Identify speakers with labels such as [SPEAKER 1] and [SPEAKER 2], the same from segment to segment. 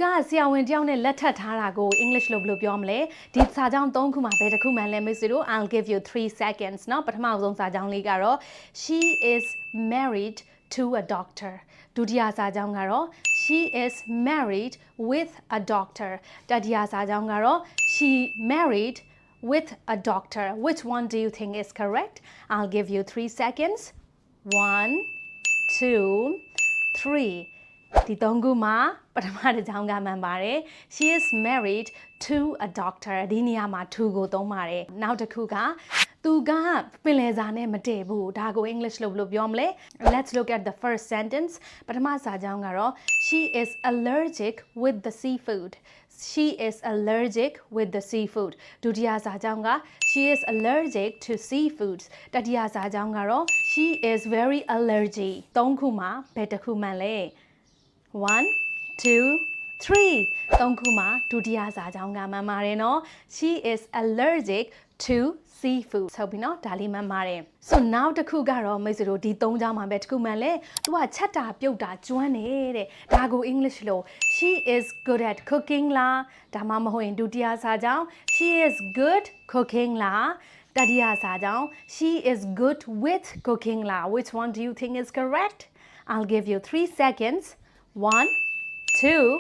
[SPEAKER 1] ကဆရာဝန်တယောက်နဲ့လက်ထပ်ထားတာကို English လို့ဘယ်လိုပြောမလဲဒီစာကြောင်း3ခုမှာဘယ်တစ်ခုမှလဲမိတ်ဆွေတို့ I'll give you 3 seconds เนาะပထမဆုံးစာကြောင်းလေးကတော့ she is married to a doctor ဒုတိယစာကြောင်းကတော့ she is married with a doctor တတိယစာကြောင်းကတော့ she married with a doctor which one do you think is correct I'll give you 3 seconds 1 2 3ဒီ3ခုမှာပထမတစ်ကြောင်းကမှန်ပါတယ် she is married to a doctor ဒီနေရာမှာ to ကိုသုံးပါတယ်နောက်တစ်ခုကသူကပင်လယ်စာနဲ့မတည့်ဘူးဒါကို English လို့ဘယ်လိုပြောမလဲ Let's look at the first sentence ပထမစာကြောင်းကတော့ she is allergic with the seafood she is allergic with the seafood ဒုတိယစာကြောင်းက she is allergic to seafoods တတိယစာကြောင်းကတော့ she is very allergic 3ခုမှာဘယ်တစ်ခုမှန်လဲ1 2 3 3ခုမှာဒုတိယစာကြောင်းကမှန်ပါတယ်နော် she is allergic to seafood ဆိုပြီးနော်ဒါလေးမှန်ပါတယ် so now တစ်ခုကတော့မိတ်ဆွေတို့ဒီ3ကြောင်းမှာပဲတစ်ခုမှန်လဲသူကချက်တာပြုတ်တာကျွမ်းနေတဲ့ဒါကို English လို့ she is good at cooking လားဒါမှမဟုတ်ရင်ဒုတိယစာကြောင်း she is good cooking လားတတိယစာကြောင်း she is good with cooking လား which one do you think is correct I'll give you 3 seconds 1 2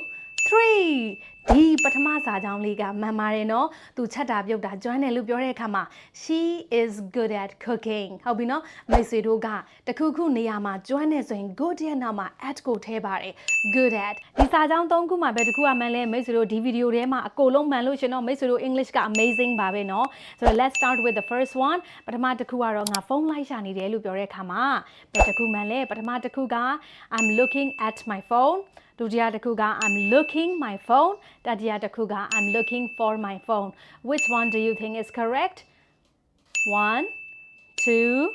[SPEAKER 1] 3ဒီပထမစာကြောင်းလေးကမှန်ပါတယ်နော်သူချက်တာပြုတ်တာကျွမ်းတယ်လို့ပြောတဲ့အခါမှာ she is good at cooking ဟုတ်ပြီနော်မိတ်ဆွေတို့ကတခုခုနေရာမှာကျွမ်းနေဆိုရင် good ရဲ့နောက်မှာ at ကိုထည့်ပါတယ် good at ဒီစာကြောင်း3ခုမှာပဲတခုကမှန်လဲမိတ်ဆွေတို့ဒီဗီဒီယိုထဲမှာအကုန်လုံးမှန်လို့ရှင်တော့မိတ်ဆွေတို့ English က amazing ပါပဲနော်ဆိုတော့ let's start with the first one ပထမတစ်ခုကတော့ငါဖုန်းလိုက်ရှာနေတယ်လို့ပြောတဲ့အခါမှာဘယ်တစ်ခုမှန်လဲပထမတစ်ခုက I'm looking at my phoneဒုတိယတစ်ခုက I'm looking my phone တတိယတစ်ခုက I'm looking for my phone which one do you think is correct 1 2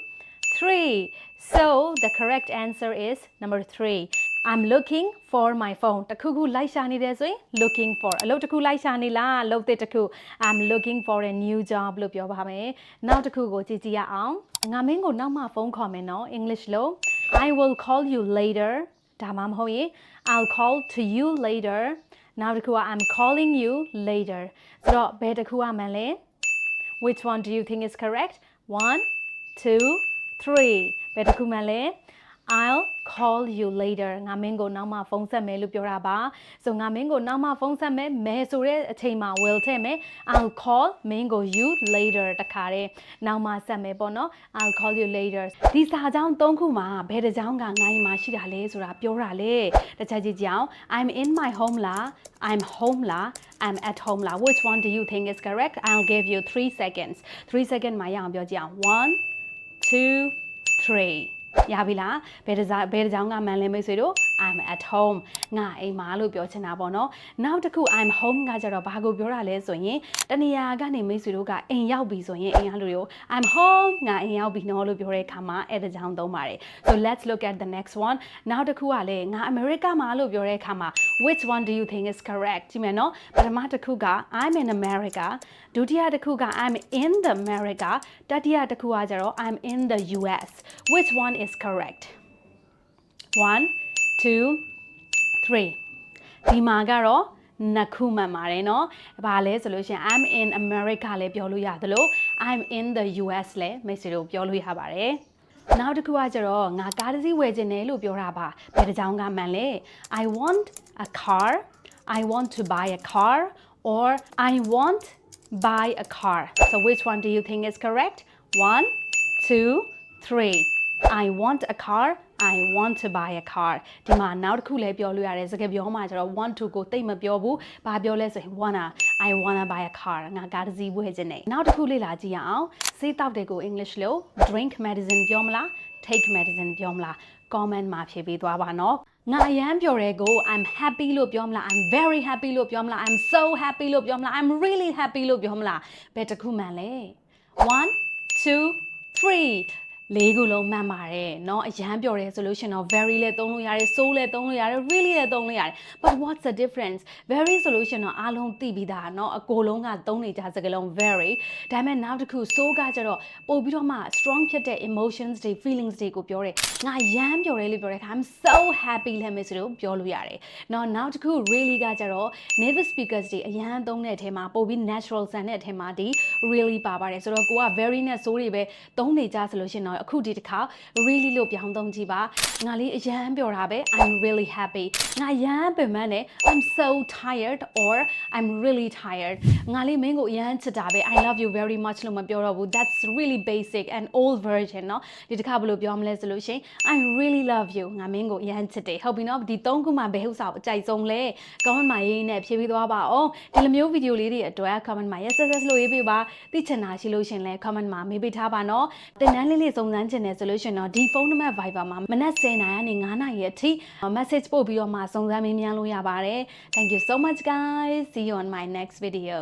[SPEAKER 1] 3 so the correct answer is number 3 I'm looking for my phone တခုခုလိုက်ရှာနေတယ်ဆိုရင် looking for အလုပ်တစ်ခုလိုက်ရှာနေလားအလုပ်တစ်ခု I'm looking for a new job လို့ပြောပါမယ်နောက်တစ်ခုကိုကြည့်ကြည့်ရအောင်ငါမင်းကိုနောက်မှဖုန်းခေါ်မယ်နော် English လို့ I will call you laterဒါမှမဟုတ်ရင် I'll call to you later နောက်တစ်ခုက I'm calling you later ဆိုတော့ဘယ်တစ်ခုကမှန်လဲ which one do you think is correct 1 2 3ဘယ်တစ်ခုမှန်လဲ I'll call you later ငါမင်းကိုနောက်မှဖုန်းဆက်မယ်လို့ပြောတာပါဆိုငါမင်းကိုနောက်မှဖုန်းဆက်မယ်မယ်ဆိုတဲ့အချိန်မှာ will ထည့်မယ် I'll call မင်းကို you later တခါတည်းနောက်မှဆက်မယ်ပေါ့နော် I'll call you later ဒီစာကြောင်း3ခုမှာဘယ်တစ်ကြောင်းကငါ့မှာရှိတာလဲဆိုတာပြောတာလေတစ်ချက်ကြည့်ကြအောင် I'm in my home လား I'm home လား I'm at home လား which one do you think is correct I'll give you 3 seconds 3 seconds မှာရအောင်ပြောကြည့်အောင်1 2 3ရပြီလားဘယ်တစ်ကြောင်းကမှန်လဲမိတ်ဆွေတို့ I'm at home ငါအိမ်မှာလို့ပြောချင်တာပေါ့နော်နောက်တစ်ခု I'm home ကကြတော့ဘာကိုပြောတာလဲဆိုရင်တနေရာကနေမိတ်ဆွေတို့ကအိမ်ရောက်ပြီဆိုရင်အိမ်ကလူတွေကို I'm home ငါအိမ်ရောက်ပြီနော်လို့ပြောတဲ့အခါမှာအဲ့တစ်ကြောင်းသုံးပါတယ် so let's look at the next one နောက်တစ်ခုကလည်းငါ America မှာလို့ပြောတဲ့အခါမှာ which one do you think is correct ကြည့်မယ်နော်ပထမတစ်ခုက I'm in America ဒုတိယတစ်ခုက I'm in the America တတိယတစ်ခုကကြတော့ I'm in the US which one is correct 1 2 3ဒီမှာကတော့နှစ်ခုမှန်ပါတယ်เนาะဘာလဲဆိုလို့ရှိရင် I'm in America လည်းပြောလို့ရတယ်လို့ I'm in the US လည်းမိတ်ဆွေတို့ပြောလို့ရပါတယ်နောက်တစ်ခုကကျတော့ငါကားတစ်စီးဝယ်ချင်တယ်လို့ပြောတာပါဘယ်တစ်ကြောင်းကမှန်လဲ I want a car I want to buy a car or I want buy a car so which one do you think is correct 1 2 3 I want a car I want to buy a car ဒီမှာနောက်တစ်ခုလည်းပြောလို့ရတယ်စကားပြောမှကျတော့ want to ကိုတိတ်မပြောဘူးဘာပြောလဲဆိုရင် I wanna buy a car ငါကားတစ်စီးဝယ်ချင်တယ်နောက်တစ်ခုလေ့လာကြည့်ရအောင်ဆေးတောက်တဲ့ကို English လို့ drink medicine ပြောမလား take medicine ပြောမလား comment မှာဖြေပေးသွားပါနော်ငါအရန်ပြောရဲကို I'm happy လို့ပြောမလား I'm very happy လို့ပြောမလား I'm so happy လို့ပြောမလား I'm really happy လို့ပြောမလားဘယ်တစ်ခုမှန်လဲ1 2 3 လေးခုလုံးမှန်ပါတယ်เนาะအရန်ပြောတယ်ဆိုလို့ရှင်တော့ very လည်းသုံးလို့ရတယ် so လည်းသုံးလို့ရတယ် really လည်းသုံးလို့ရတယ် but what's the difference very ဆိုလို့ရှင်တော့အားလုံးသိပြီးသားเนาะအကိုလုံးကသုံးနေကြစကားလုံး very ဒါပေမဲ့နောက်တစ်ခု so ကကျတော့ပို့ပြီးတော့မှ strong ဖြစ်တဲ့ emotions တွေ feelings တွေကိုပြောတယ်ငါရမ်းပြောတယ်လို့ပြောတဲ့အခါ I'm so happy လည်းမဆိုလို့ပြောလို့ရတယ်เนาะနောက်တစ်ခု really ကကျတော့ native speakers တွေအရန်သုံးတဲ့အထက်မှာပို့ပြီး natural ဆန်တဲ့အထက်မှာဒီ really ပါပါတယ်ဆိုတော့ကိုက very နဲ့ so တွေပဲသုံးနေကြဆိုလို့ရှင်တော့အခုဒီတစ်ခါ really လို့ပြောင်းသုံးကြည့်ပါငါလေးအရန်ပြောတာပဲ I'm really happy ငါရမ်းပင်ပန်းတယ် I'm so tired or I'm really tired ငါလေးမင်းကိုအရန်ချစ်တာပဲ I love you very much လို့မပြောတော့ဘူး that's really basic and old version เนาะဒီတစ်ခါဘယ်လိုပြောမလဲဆိုလို့ရှင် I really love you ငါမင်းကိုအရန်ချစ်တယ်ဟုတ်ပြီเนาะဒီ၃ခုမှဘယ်ဥစ္စာကိုအကြိုက်ဆုံးလဲ comment မှာရေးနဲ့ဖြေပေးသွားပါအောင်ဒီလိုမျိုးဗီဒီယိုလေးတွေအတွက် comment မှာ yesလို့ရေးပေးပါသိချင်တာရှိလို့ရှင်လဲ comment မှာမေးပေးထားပါเนาะတင်တန်းလေးစုံစမ်းချင်တယ်ဆိုလို့ရှင်တော့ဒီဖုန်းနံပါတ် Viber မှာမနက်10:00နာရီကနေ9:00နာရီအထိ message ပို့ပြီးတော့မှစုံစမ်းမေးမြန်းလို့ရပါတယ် Thank you so much guys see you on my next video